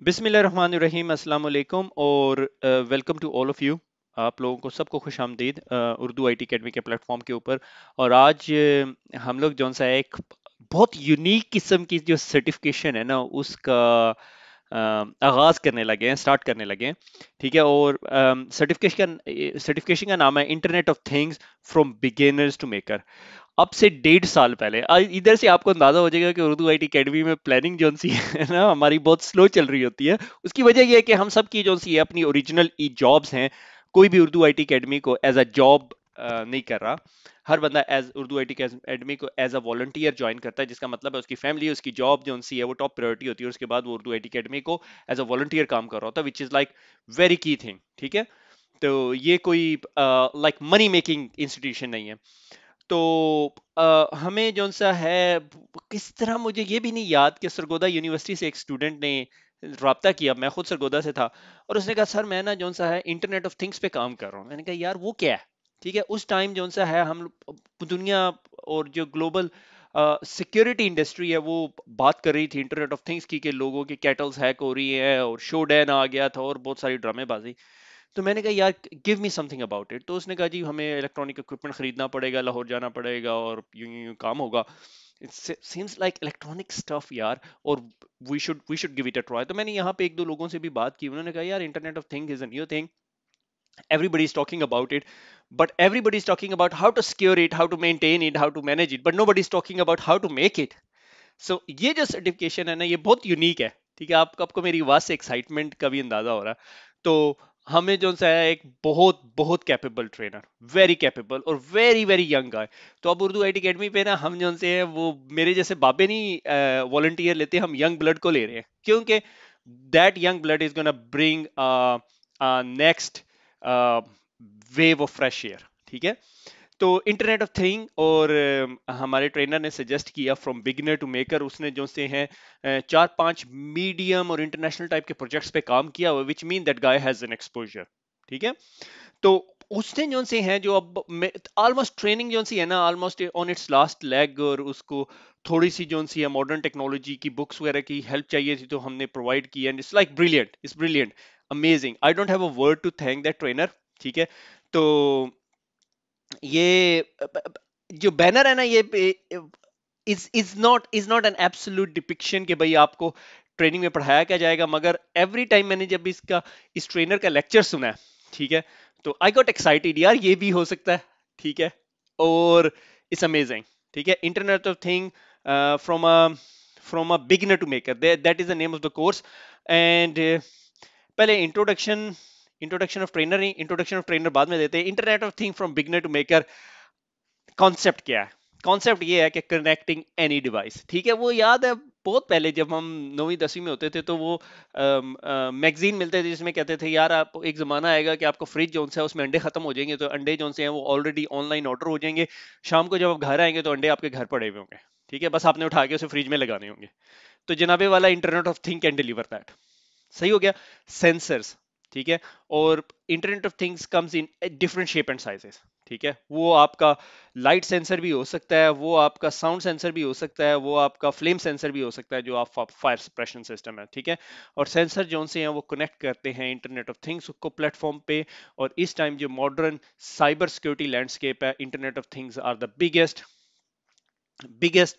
बिस्मिल्लाहिर्रहमानिर्रहीम अस्सलाम वालेकुम और welcome to all of you. आप लोगों को सबको खुश आमदीद उर्दू आईटी अकेडमी के प्लेटफॉर्म के ऊपर। और आज हम लोग जौन सा है एक बहुत यूनिक किस्म की जो सर्टिफिकेशन है ना उसका आगाज करने लगे हैं, स्टार्ट करने लगे हैं। ठीक है। और सर्टिफिकेशन का नाम है internet of things from beginners to maker. अब से 1.5 साल पहले इधर से आपको अंदाजा हो जाएगा कि उर्दू आईटी अकेडमी में प्लानिंग जो सी है ना हमारी बहुत स्लो चल रही होती है। उसकी वजह यह है कि हम सब की जो सी है अपनी ओरिजिनल ई जॉब्स हैं। कोई भी उर्दू आईटी अकेडमी को एज अ जॉब नहीं कर रहा। हर बंदा एज उर्दू आईटी अकेडमी को एज अ वॉलंटियर ज्वाइन करता है, जिसका मतलब है उसकी फैमिली उसकी जॉब जो सी है वो टॉप प्रायोरिटी होती है। उसके बाद वो उर्दू आईटी अकेडमी को एज अ वॉलंटियर काम कर रहा होता है, which is like very key thing. ठीक है। तो ये कोई लाइक मनी मेकिंग इंस्टीट्यूशन नहीं है। तो हमें जौन सा है किस तरह, मुझे ये भी नहीं याद कि सरगोदा यूनिवर्सिटी से एक स्टूडेंट ने रब्ता किया। मैं खुद सरगोदा से था और उसने कहा सर मैं ना जौन सा है इंटरनेट ऑफ थिंग्स पे काम कर रहा हूँ। मैंने कहा यार वो क्या है। ठीक है। उस टाइम जौन सा है हम दुनिया और जो ग्लोबल सिक्योरिटी इंडस्ट्री है वो बात कर रही थी इंटरनेट ऑफ थिंग्स की, कि लोगों की कैटल्स हैक हो रही है और शोडैन आ गया था और बहुत सारी ड्रामेबाजी। तो मैंने कहा यार give me something about it. तो उसने कहा जी हमें इलेक्ट्रॉनिक इक्विपमेंट खरीदना पड़ेगा, लाहौर जाना पड़ेगा और यूं यूं यूं काम होगा। It seems like electronic stuff यार। और we should give it a try. तो मैंने यहाँ पे एक दो लोगों से भी बात की, उन्होंने कहा यार internet of thing is a new thing, everybody is talking about it, but everybody is talking about how to secure it, how to maintain it, how to manage it, but nobody is talking about how to make it. So ये जो certification है ना ये बहुत unique है। ठीक है। आपको मेरी आवाज से एक्साइटमेंट का भी अंदाजा हो रहा है। तो हमें जो सा है एक बहुत बहुत कैपेबल ट्रेनर, वेरी कैपेबल और वेरी वेरी यंग गाय। तो अब उर्दू आईटी अकेडमी पे ना हम जो से है वो मेरे जैसे बाबे नहीं वॉलंटियर लेते, हम यंग ब्लड को ले रहे हैं, क्योंकि that young blood is gonna bring next wave of fresh air. ठीक है। तो इंटरनेट ऑफ थिंग और हमारे ट्रेनर ने सजेस्ट किया फ्रॉम बिगिनर टू मेकर। उसने जो से हैं 4-5 मीडियम और इंटरनेशनल टाइप के प्रोजेक्ट्स पे काम किया हुआ, which mean that guy has an exposure. ठीक है। तो उसने जो से हैं जो अब ऑलमोस्ट ट्रेनिंग जो सी है ना almost on it's last leg, और उसको थोड़ी सी जो सी है मॉडर्न टेक्नोलॉजी की बुक्स वगैरह की हेल्प चाहिए थी, तो हमने प्रोवाइड की and it's like brilliant, it's brilliant, amazing. I don't have a word to thank that trainer. ठीक है। तो ये जो बैनर है ना ये is not an absolute depiction कि भाई आपको ट्रेनिंग में पढ़ाया क्या जाएगा, मगर एवरी टाइम मैंने जब इस ट्रेनर का लेक्चर सुना है, ठीक है, तो आई गॉट एक्साइटेड यार ये भी हो सकता है। ठीक है। और इट्स अमेजिंग। ठीक है। Internet of thing from from a beginner to maker, that is the name of the course. And पहले इंट्रोडक्शन ऑफ ट्रेनर, नहीं इंट्रोडक्शन ऑफ ट्रेनर बाद में देते हैं। Internet of thing from beginner to maker concept क्या है। Concept ये है कि कनेक्टिंग एनी डिवाइस। ठीक है। वो याद है बहुत पहले जब हम 9वीं 10वीं में होते थे तो वो मैगजीन मिलते थे जिसमें कहते थे यार आप एक जमाना आएगा कि आपका फ्रिज जोन सा है उसमें अंडे खत्म हो जाएंगे, तो अंडे जोन से हैं वो ऑलरेडी ऑनलाइन ऑर्डर हो जाएंगे। शाम को जब आप घर आएंगे तो अंडे आपके घर पड़े हुए होंगे। ठीक है। बस आपने उठा के उसे फ्रिज में लगाने होंगे। तो जनाबे वाला internet of thing can deliver that. सही हो गया। सेंसर्स। ठीक है। और internet of things comes in different shape and sizes. ठीक है। वो आपका लाइट सेंसर भी हो सकता है, वो आपका साउंड सेंसर भी हो सकता है, वो आपका फ्लेम सेंसर भी हो सकता है जो आप फायर सप्रेशन सिस्टम है। ठीक है। और सेंसर जो से हैं वो कनेक्ट करते हैं इंटरनेट ऑफ थिंग्स को प्लेटफॉर्म पे। और इस टाइम जो मॉडर्न साइबर सिक्योरिटी लैंडस्केप है, internet of things are the biggest biggest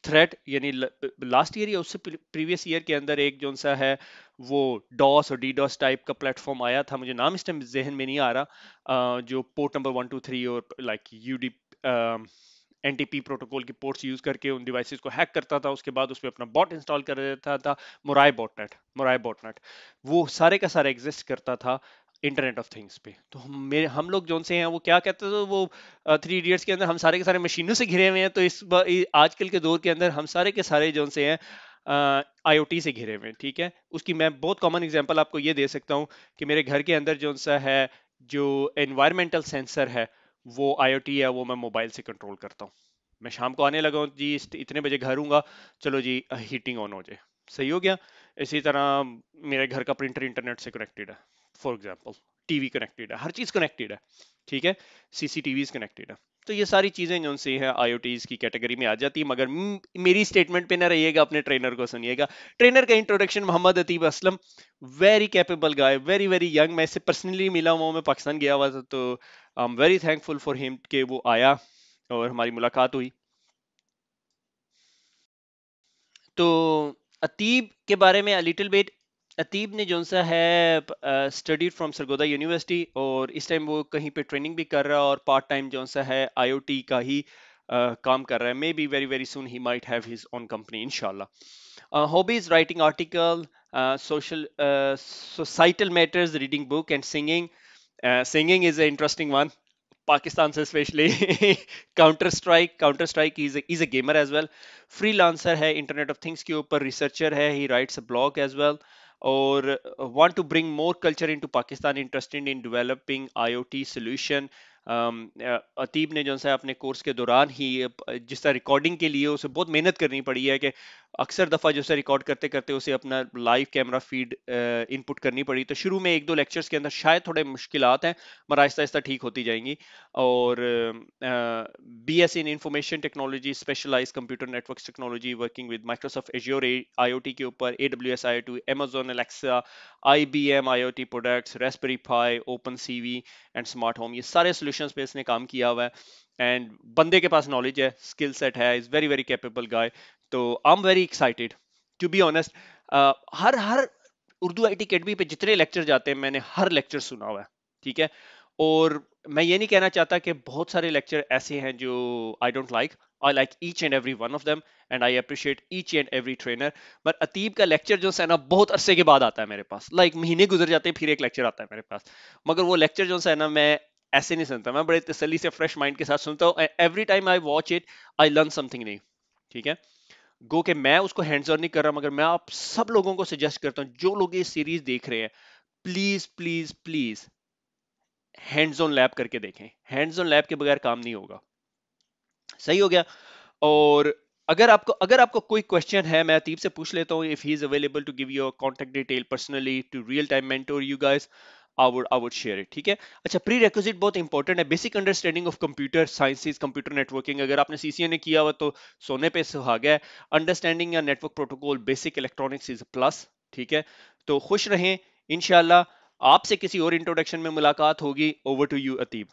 threat. यानी लास्ट ईयर या उससे प्रीवियस ईयर के अंदर एक जो सा है वो डॉस और डीडॉस टाइप का प्लेटफॉर्म आया था, मुझे नाम इस टाइम जहन में नहीं आ रहा, जो पोर्ट नंबर 123 और लाइक यूडी एनटीपी प्रोटोकॉल की पोर्ट्स यूज करके उन डिवाइसेस को हैक करता था। उसके बाद उस पर अपना बॉट इंस्टॉल कर देता था, मोराई बॉटनेट। वो सारे का सारा एग्जिस्ट करता था इंटरनेट ऑफ थिंग्स पे। तो हम लोग जो से हैं वो क्या कहते थे, वो 3 इडियट्स के अंदर हम सारे के सारे मशीनों से घिरे हुए हैं। तो आजकल के दौर के अंदर हम सारे के सारे जो से हैं आईओटी से घिरे हुए हैं। ठीक है। उसकी मैं बहुत कॉमन एग्जांपल आपको ये दे सकता हूँ कि मेरे घर के अंदर जो सा है जो एनवायरमेंटल सेंसर है वो आईओटी है, वो मैं मोबाइल से कंट्रोल करता हूँ। मैं शाम को आने लगा हूँ जी, इतने बजे घर हूँगा, चलो जी हीटिंग ऑन हो जाए। सही हो गया। इसी तरह मेरे घर का प्रिंटर इंटरनेट से कनेक्टेड है, फॉर एग्जाम्पल टीवी कनेक्टेड है, हर चीज कनेक्टेड है। ठीक है। सीसीटीवी कनेक्टेड है। تو یہ ساری چیزیں جو سے ہیں آئی او ٹیز کی کیٹیگری میں آ جاتی ہے، مگر میری سٹیٹمنٹ پہ نہ رہیے گا، اپنے ٹرینر کو سنیے گا. ٹرینر کا انٹروڈکشن: محمد عتیب اسلم، ویری کیپیبل گائے، ویری ویری ینگ. میں اس سے پرسنلی ملا ہوا ہوں، میں پاکستان گیا ہوا تھا، تو I am very thankful for ہم کہ وہ آیا اور ہماری ملاقات ہوئی. تو عتیب کے بارے میں لٹل بیٹ. عتیب نے جو سا ہے اسٹڈیڈ فرام سرگودا یونیورسٹی، اور اس ٹائم وہ کہیں پہ ٹریننگ بھی کر رہا ہے، اور پارٹ ٹائم جو سا ہے آئی او ٹی کا ہی کام کر رہا ہے. Maybe very very soon ہی might have his own company انشاءاللہ. Hobbies: writing article, social societal matters, reading book and singing. Singing is an interesting one. Pakistan سے specially counter strike is a gamer as well. Freelancer ہے internet of things کے اوپر، researcher ہے، he writes a blog as well. اور want to bring more culture into Pakistan, interested in developing I O T solution. Ateeb نے جو ہے اپنے course کے دوران ہی جس طرح ریکارڈنگ کے لیے اسے بہت محنت کرنی پڑی ہے، کہ اکثر دفعہ جو ہے ریکارڈ کرتے کرتے اسے اپنا لائیو کیمرہ فیڈ ان پٹ کرنی پڑی. تو شروع میں ایک دو لیکچرز کے اندر شاید تھوڑے مشکلات ہیں، مگر آہستہ آہستہ ٹھیک ہوتی جائیں گی. اور B S in information technology, specialise computer networks technology, working with Microsoft Azure I O T کے اوپر، A W S I O T, Amazon Alexa, I B M I O T products, Raspberry Pi, open C V and smart home. یہ سارے solutions پہ اس نے کام کیا ہوا ہے. And بندے کے پاس نالج ہے، اسکل سیٹ ہے، is very very capable guy. تو I am very excited to be honest. ہر اردو آئی ٹی اکیڈمی پہ جتنے لیکچر جاتے ہیں میں نے ہر لیکچر سنا ہوا ہے، ٹھیک ہے. اور میں یہ نہیں کہنا چاہتا کہ بہت سارے لیکچر ایسے ہیں جو I don't like. I like each and every one of them, and I appreciate each and every trainer. But Ateeb کا لیکچر جو ہے نا بہت عرصے کے بعد آتا ہے میرے پاس، لائک مہینے گزر جاتے ہیں پھر ایک لیکچر آتا ہے میرے پاس. مگر وہ لیکچر جو ہے نا میں ایسے نہیں سنتا، میں بڑے تسلی سے فریش مائنڈ کے ساتھ سنتا ہوں. Every time I watch it I learn some thing new. ٹھیک ہے، گو کہ میں اس کو ہینڈز آن نہیں کر رہا، مگر میں آپ سب لوگوں کو سجیسٹ کرتا ہوں جو لوگ یہ سیریز دیکھ رہے ہیں، please please please hands on lab کر کے دیکھیں. ہینڈز آن لیب کے بغیر کام نہیں ہوگا. صحیح ہو گیا. اور اگر آپ کو کوئی کوشچن ہے میں عتیب سے پوچھ لیتا ہوں. If he is available to give you contact detail personally to real time mentor you guys, I would share it. ٹھیک ہے. اچھا، پری ریکوزٹ بہت امپورٹنٹ ہے. Basic understanding of computer sciences, computer networking. اگر آپ نے سی سی اے نے کیا ہوا تو سونے پہ سہاگا ہے. انڈرسٹینڈنگ یا نیٹورک پروٹوکول، بیسک الیکٹرانکس از اے پلس. ٹھیک ہے. تو خوش رہیں انشاءاللہ. آپ سے کسی اور انٹروڈکشن میں ملاقات ہوگی. Over to you عتیب.